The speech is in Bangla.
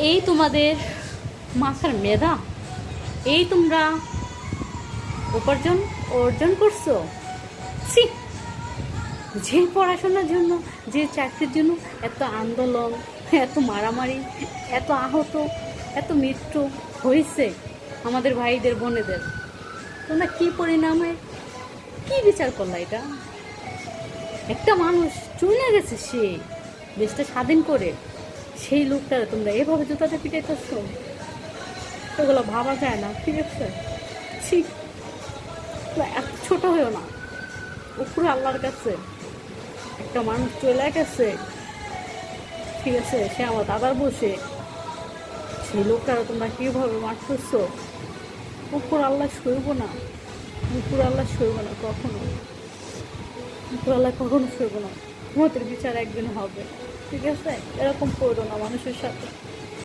এই তোমাদের মাথার মেধা, এই তোমরা উপার্জন অর্জন করছো। ছি, যে পড়াশোনার জন্য, যে চাকরির জন্য এত আন্দোলন, এত মারামারি, এত আহত, এত মৃত্যু হয়েছে আমাদের ভাইদের বোনেদের, তোমরা কী পরিণামে কী বিচার করলা? এটা একটা মানুষ চলে গেছে, সে দেশটা স্বাধীন করে, সেই লোকটারে তোমরা এভাবে জুতাতে পিটাইতেছ, এগুলো ভাবা যায় না। ঠিক আছে, ঠিক, এত ছোট হয়েও না। উপরে আল্লাহর কাছে একটা মানুষ চলে গেছে, ঠিক আছে, সে আমার দাদার বসে, সেই লোকটারা তোমরা কীভাবে মারতেছ? উপর আল্লাহ সইব না, উপর আল্লাহ সইব না কখনো, উপর আল্লাহ কখনো সইব না। তোমাদের বিচার একদিন হবে, ঠিক আছে? এরকম করো না মানুষের সাথে।